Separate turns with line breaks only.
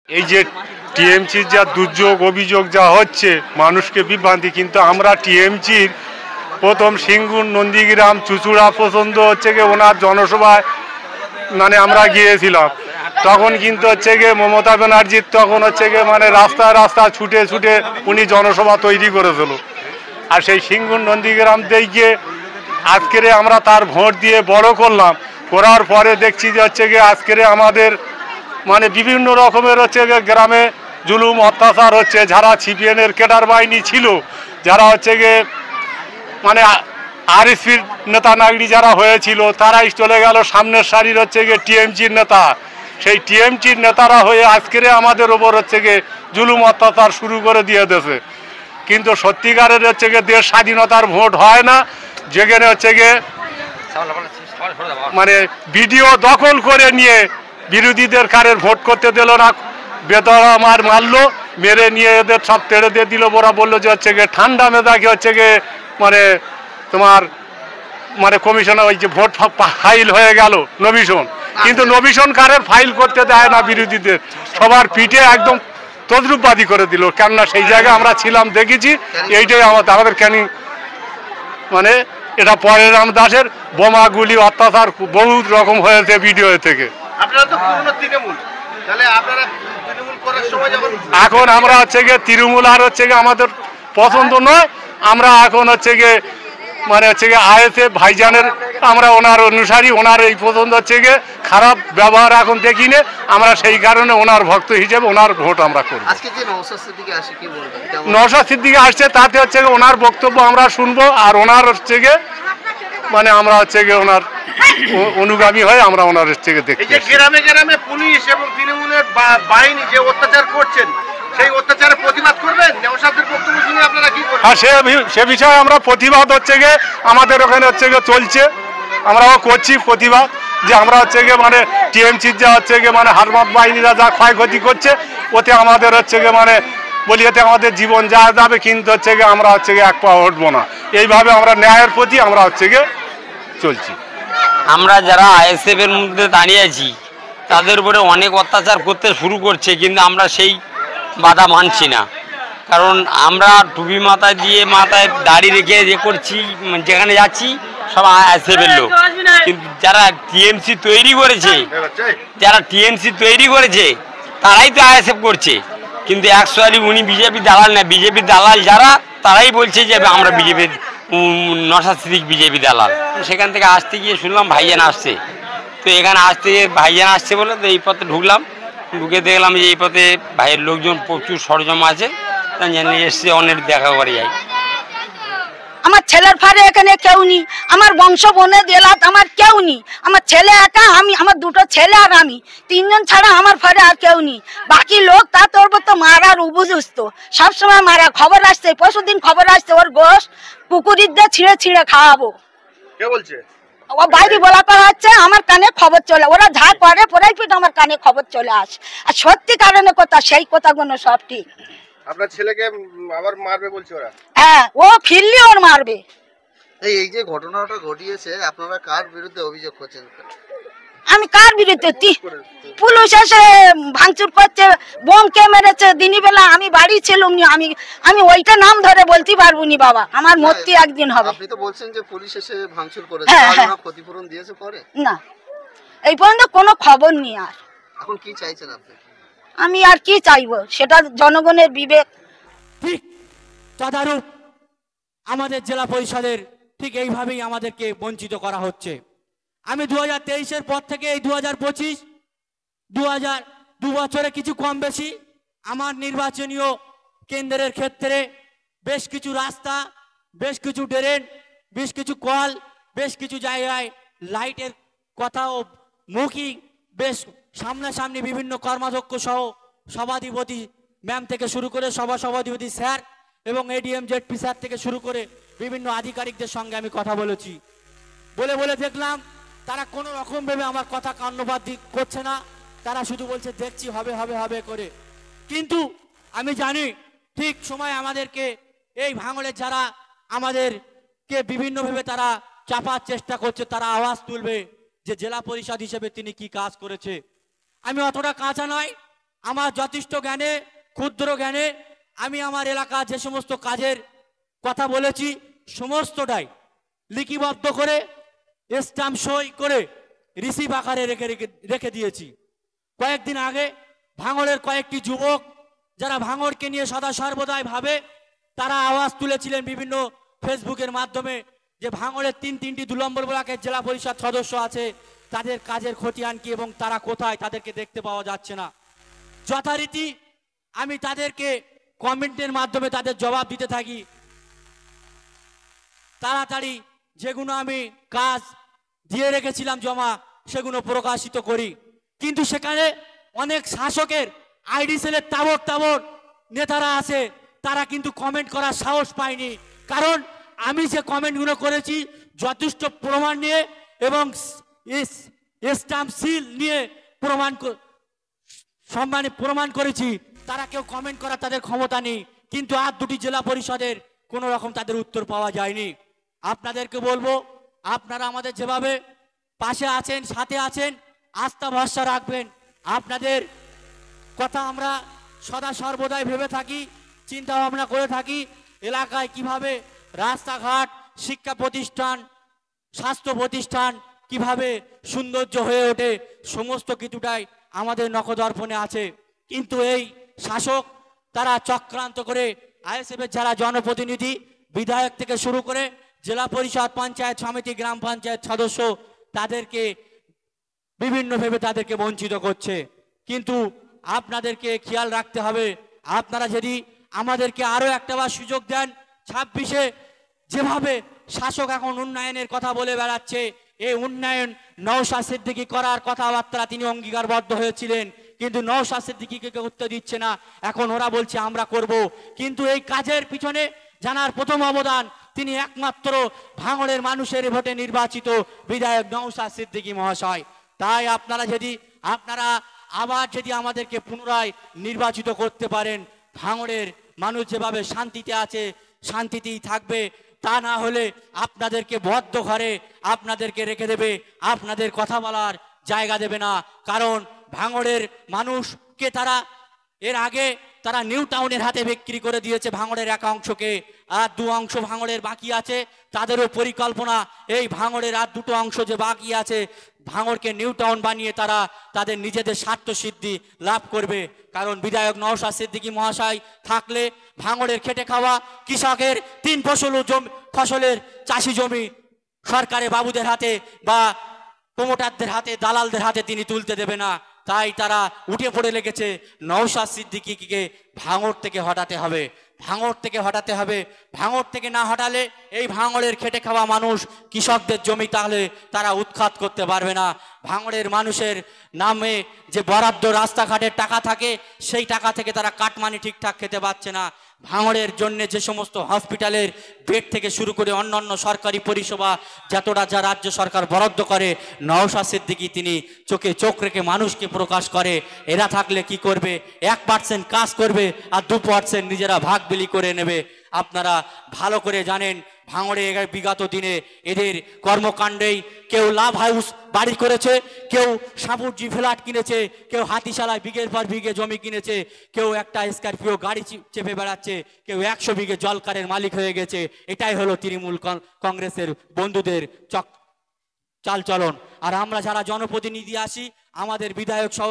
এই যে টিএমসির যা দুর্যোগ অভিযোগ যা হচ্ছে মানুষকে বিভ্রান্তি, কিন্তু আমরা টিএমসির প্রথম সিঙ্গুর নন্দীগ্রাম চুচুড়া পছন্দ হচ্ছে গিয়ে ওনার জনসভায় মানে আমরা গিয়েছিলাম, তখন কিন্তু হচ্ছে গিয়ে মমতা ব্যানার্জির তখন হচ্ছে গিয়ে মানে রাস্তায় রাস্তায় ছুটে ছুটে উনি জনসভা তৈরি করেছিল। আর সেই সিঙ্গুর নন্দীগ্রাম দিয়ে আজকের আমরা তার ভোট দিয়ে বড় করলাম, করার পরে দেখছি যে হচ্ছে গিয়ে আজকের আমাদের মানে বিভিন্ন রকমের হচ্ছে গিয়ে গ্রামে জুলুম অত্যাচার হচ্ছে। যারা সিপিএনের ক্যাডার বাহিনী ছিল, যারা হচ্ছে গিয়ে মানে আরএসপির নেতা নাগরি যারা হয়েছিল, তারাই চলে গেল সামনের সারির হচ্ছে গিয়ে টিএমসির নেতা। সেই টিএমসির নেতারা হয়ে আজকের আমাদের ওপর হচ্ছে গিয়ে জুলুম অত্যাচার শুরু করে দিয়ে দিয়েছে। কিন্তু সত্যিকারের হচ্ছে গিয়ে দেশ স্বাধীনতার ভোট হয় না, যেখানে হচ্ছে গিয়ে মানে ভিডিও দখল করে নিয়ে বিরোধীদের কারের ভোট করতে দিল না, বেদরা মারলো, মেরে নিয়ে এদের সব তেড়ে দিয়ে দিল। ওরা বললো যে হচ্ছে গিয়ে ঠান্ডা মেজাকে হচ্ছে গিয়ে মানে তোমার মানে কমিশনে ওই যে ভোট ফাইল হয়ে গেল নভিশন, কিন্তু নভিশন কারের ফাইল করতে দেয় না বিরোধীদের, সবার পিঠে একদম তদ্রুপবাদী করে দিল। কেননা সেই জায়গায় আমরা ছিলাম, দেখেছি। এইটাই আমাদের ক্যানিং মানে এটা পরে রাম দাসের বোমাগুলি অত্যাচার বহু রকম হয়েছে ভিডিও থেকে। এখন আমরা হচ্ছে গিয়ে তৃণমূল আর হচ্ছে গিয়ে আমাদের পছন্দ নয়। আমরা এখন হচ্ছে গিয়ে মানে হচ্ছে গিয়ে আইএসএফ ভাইজানের আমরা ওনার অনুসারী, ওনার এই পছন্দ হচ্ছে গিয়ে খারাপ ব্যবহার এখন দেখি না, আমরা সেই কারণে ওনার ভক্ত হিসেবে ওনার ভোট আমরা করি। নওশাদ সিদ্দিকী আসছে, তাতে হচ্ছে গিয়ে ওনার বক্তব্য আমরা শুনবো, আর ওনার হচ্ছে গিয়ে মানে আমরা হচ্ছে গিয়ে ওনার অনুগামী হয়ে আমরা ওনার হচ্ছে গিয়ে দেখি।
গ্রামে গ্রামে পুলিশ এবং তৃণমূলের বাহিনী যে অত্যাচার করছেন, সেই অত্যাচারের প্রতিবাদ করবেন? নওশাদের বক্তব্য শুনে আপনারা কি করবেন?
হ্যাঁ, সে বিষয়ে আমরা প্রতিবাদ হচ্ছে গিয়ে আমাদের ওখানে হচ্ছে গিয়ে চলছে, আমরাও করছি প্রতিবাদ, যে আমরা হচ্ছে গিয়ে মানে টিএমসির যা হচ্ছে গিয়ে মানে হারমাত বাহিনীরা যা ক্ষয়ক্ষতি করছে, ওতে আমাদের হচ্ছে গিয়ে মানে বলি এতে আমাদের জীবন যাওয়া যাবে, কিন্তু হচ্ছে গিয়ে আমরা হচ্ছে গিয়ে এক পা উঠবো না। এইভাবে আমরা ন্যায়ের প্রতি আমরা হচ্ছে গিয়ে চলছি।
আমরা যারা আইএসএফ এর মধ্যে দাঁড়িয়ে আছি, তাদের উপরে অনেক অত্যাচার করতে শুরু করছে, কিন্তু আমরা সেই বাধা মানছি না। কারণ আমরা টুপি মাথায় দিয়ে মাথায় দাড়ি রেখে করছি, যেখানে যাচ্ছি সব আইএসএফ এর লোক। কিন্তু যারা টিএমসি তৈরি করেছে তারাই তো আইএসএফ করছে, কিন্তু অ্যাকচুয়ালি উনি বিজেপি দালাল না। বিজেপি দালাল যারা, তারাই বলছে যে আমরা বিজেপির নওশাদ সিদ্দিকী বিজেপি দালাল। সেখান থেকে আসতে গিয়ে শুনলাম ভাইজান আসছে, তো এখানে আসতে ভাইজান আসছে বলে তো এই পথে ঢুকলাম, ঢুকে দেখলাম যে এই পথে ভাইয়ের লোকজন প্রচুর সরজম আছে, তাই জন্য এসছে অনেক দেখা করে যাই।
আমার ছেলের ফারে এখানে কেউ নেই, আমার বংশ বনে দেলাত আমার কেউ নেই, আমার ছেলে একা, আমি আমার দুটো ছেলে আর আমি তিনজন ছাড়া আমার ফারে আর কেউ নেই। বাকি লোক তা তোর তো মারার উপযুক্ত, সবসময় মারা। খবর আসছে, পরশুদিন খবর আসছে ওর গোশ পুকুরির দিয়ে ছিঁড়ে ছিঁড়ে খাওয়াবো।
কে বলছে?
ও বাইরে বলা করা হচ্ছে, আমার কানে খবর চলে, ওরা যা করে প্রাইভেট আমার কানে খবর চলে আসে। আর সত্যি কারণে কথা, সেই কথাগুলো সব ঠিক।
আপনার ছেলেকে আবার মারবে বলছে ওরা?
হ্যাঁ, ও ফিরলি ওর মারবে।
এই যে ঘটনাটা ঘটিয়েছে, আপনারা কার বিরুদ্ধে অভিযোগ করছেন?
আমি কার বিরুদ্ধে? পুলিশ এসে ভাঙচুর করছে, বোম কে মেরেছে দিনী বেলা, আমি বাড়ি ছিলাম নি, আমি ওইটা নাম ধরে বলতে পারবো নি বাবা, আমার মরতে একদিন হবে।
আপনি তো বলছেন যে পুলিশ এসে ভাঙচুর করেছে, তারা ক্ষতিপূরণ দিয়েছে পরে?
না, এই পর্যন্ত কোনো খবর নেই। আর
এখন কি চাইছেন আপনি?
আমি আর কি চাইবো, সেটা জনগণের বিবেক।
ঠিক তদারূপ আমাদের জেলা পরিষদের ঠিক এইভাবেই আমাদেরকে বঞ্চিত করা হচ্ছে। আমি 2023-এর পর থেকে এই 2025 দু বছরে কিছু কম বেশি আমার নির্বাচনীয় কেন্দ্রের ক্ষেত্রে বেশ কিছু রাস্তা, বেশ কিছু ড্রেন, বেশ কিছু কল, বেশ কিছু জায়গায় লাইটের কথাও মুখী, বেশ সামনাসামনি বিভিন্ন কর্মাধ্যক্ষ সহ সভাধিপতি ম্যাম থেকে শুরু করে সভাধিপতি স্যার এবং এডিএম জেডপি স্যার থেকে শুরু করে বিভিন্ন আধিকারিকদের সঙ্গে আমি কথা বলেছি। বলে দেখলাম তারা কোনো রকমভাবে আমার কথা কর্ণপাত করছে না, তারা শুধু বলছে দেখছি হবে হবে হবে করে। কিন্তু আমি জানি ঠিক সময় আমাদেরকে এই ভাঙড়ের যারা আমাদেরকে বিভিন্নভাবে তারা চাপার চেষ্টা করছে, তারা আওয়াজ তুলবে যে জেলা পরিষদ হিসেবে তিনি কি কাজ করেছে। আমি অতটা কাঁচা নয়, আমার যথেষ্ট জ্ঞানে, ক্ষুদ্র জ্ঞানে আমি আমার এলাকার যে সমস্ত কাজের কথা বলেছি সমস্তটাই লিপিবদ্ধ করে স্ট্যাম্প সই করে রিসিভ আকারে রেখে দিয়েছি। কয়েকদিন আগে ভাঙড়ের কয়েকটি যুবক যারা ভাঙড়কে নিয়ে সদা সর্বদাই ভাবে, তারা আওয়াজ তুলেছিলেন বিভিন্ন ফেসবুকের মাধ্যমে যে ভাঙড়ের তিনটি 2 নম্বর ব্লকের জেলা পরিষদ সদস্য আছে, তাদের কাজের খতিয়ান কি এবং তারা কোথায়, তাদেরকে দেখতে পাওয়া যাচ্ছে না। যথারীতি আমি তাদেরকে কমেন্টের মাধ্যমে তাদের জবাব দিতে থাকি, তাড়াতাড়ি যেগুলো আমি কাজ দিয়ে রেখেছিলাম জমা সেগুলো প্রকাশিত করি। কিন্তু সেখানে অনেক শাসকের আইডি সেলের তাবড় নেতারা আছে, তারা কিন্তু কমেন্ট করার সাহস পায়নি। কারণ আমি যে কমেন্টগুলো করেছি যথেষ্ট প্রমাণ নিয়ে এবং স্ট্যাম্প সিল নিয়ে প্রমাণ করেছি, তারা কেউ কমেন্ট করা তাদের ক্ষমতা নেই। কিন্তু আর 2টি জেলা পরিষদের কোনো রকম তাদের উত্তর পাওয়া যায়নি। আপনাদেরকে বলবো, আপনারা আমাদের যেভাবে পাশে আছেন, সাথে আছেন, আস্থা ভরসা রাখবেন। আপনাদের কথা আমরা সদা সর্বদাই ভেবে থাকি, চিন্তা ভাবনা করে থাকি এলাকায় কিভাবে রাস্তাঘাট, শিক্ষা প্রতিষ্ঠান, স্বাস্থ্য প্রতিষ্ঠান কিভাবে সৌন্দর্য হয়ে ওঠে, সমস্ত কিছুটাই আমাদের নখদর্পণে আছে। কিন্তু এই শাসক তারা চক্রান্ত করে আইএসএফের যারা জনপ্রতিনিধি, বিধায়ক থেকে শুরু করে জেলা পরিষদ, পঞ্চায়েত সমিতি, গ্রাম পঞ্চায়েত সদস্য, তাদেরকে বিভিন্নভাবে তাদেরকে বঞ্চিত করছে। কিন্তু আপনাদেরকে খেয়াল রাখতে হবে, আপনারা যদি আমাদেরকে আরো একটাবার সুযোগ দেন, 26-এ যেভাবে শাসক এখন উন্নয়নের কথা বলে বেড়াচ্ছে, এই উন্নয়ন নওশাদ সিদ্দিকী করার কথাবার্তা তিনি অঙ্গীকারবদ্ধ হয়েছিলেন, কিন্তু নওশাদ সিদ্দিকীকে করতে দিচ্ছে না। এখন ওরা বলছে আমরা করব। কিন্তু এই কাজের পিছনে জানার প্রথম অবদান তিনি একমাত্র ভাঙড়ের মানুষের ভোটে নির্বাচিত বিধায়ক নওশাদ সিদ্দিকী মহাশয়। তাই আপনারা আবার যদি আমাদেরকে পুনরায় নির্বাচিত করতে পারেন, ভাঙড়ের মানুষ যেভাবে শান্তিতে আছে শান্তিতেই থাকবে। তা না হলে আপনাদেরকে বদ্ধ ঘরে আপনাদেরকে রেখে দেবে, আপনাদের কথা বলার জায়গা দেবে না। কারণ ভাঙড়ের মানুষকে এর আগে তারা নিউ টাউনের হাতে বিক্রি করে দিয়েছে ভাঙড়ের এক অংশকে, আর 2 অংশ ভাঙড়ের বাকি আছে। তাদেরও পরিকল্পনা এই ভাঙড়ের আর 2টো অংশ যে বাকি আছে, ভাঙড়কে নিউ টাউন বানিয়ে তারা তাদের নিজেদের স্বার্থ সিদ্ধি লাভ করবে। কারণ বিধায়ক নওশাদ সিদ্দিকী মহাশয় থাকলে ভাঙড়ের খেটে খাওয়া কৃষকের 3 ফসলের চাষি জমি সরকারের বাবুদের হাতে বা প্রমোটারদের হাতে, দালালদের হাতে তিনি তুলতে দেবে না। তাই তারা উঠে পড়ে লেগেছে নওশাদ সিদ্দিকীকে ভাঙড় থেকে হটাতে হবে, ভাঙড় থেকে হটাতে হবে। ভাঙড় থেকে না হটালে এই ভাঙড়ের খেটে খাওয়া মানুষ, কৃষকদের জমি তাহলে তারা উৎখাত করতে পারবে না। ভাঙড়ের মানুষের নামে যে বরাদ্দ রাস্তাঘাটের টাকা থাকে, সেই টাকা থেকে তারা কাটমানি ঠিকঠাক খেতে পারছে না। ভাঙড়ের জন্য যে সমস্ত হসপিটালের বেড থেকে শুরু করে অন্যান্য সরকারি পরিষেবা যতটা যা রাজ্য সরকার বরাদ্দ করে, নওশাদ সিদ্দিকী তিনি চোখে চোখ রেখে মানুষকে প্রকাশ করে। এরা থাকলে কি করবে? 1% কাজ করবে আর 2% নিজেরা ভাগ বিলি করে নেবে। আপনারা ভালো করে জানেন ভাঙড়ে বিগত দিনে এদের কর্মকাণ্ডেই কেউ লাভ হাউস বাড়ি করেছে, কেউ সাপুরজি ফ্ল্যাট কিনেছে, কেউ হাতিশালায় বিঘের পর বিঘে জমি কিনেছে, কেউ একটা স্করপিও গাড়ি চেপে বেড়াচ্ছে, কেউ 100 বিঘে জলকারের মালিক হয়ে গেছে। এটাই হলো তৃণমূল কংগ্রেসের বন্ধুদের চালচলন। আর আমরা যারা জনপ্রতিনিধি আসি, আমাদের বিধায়ক সহ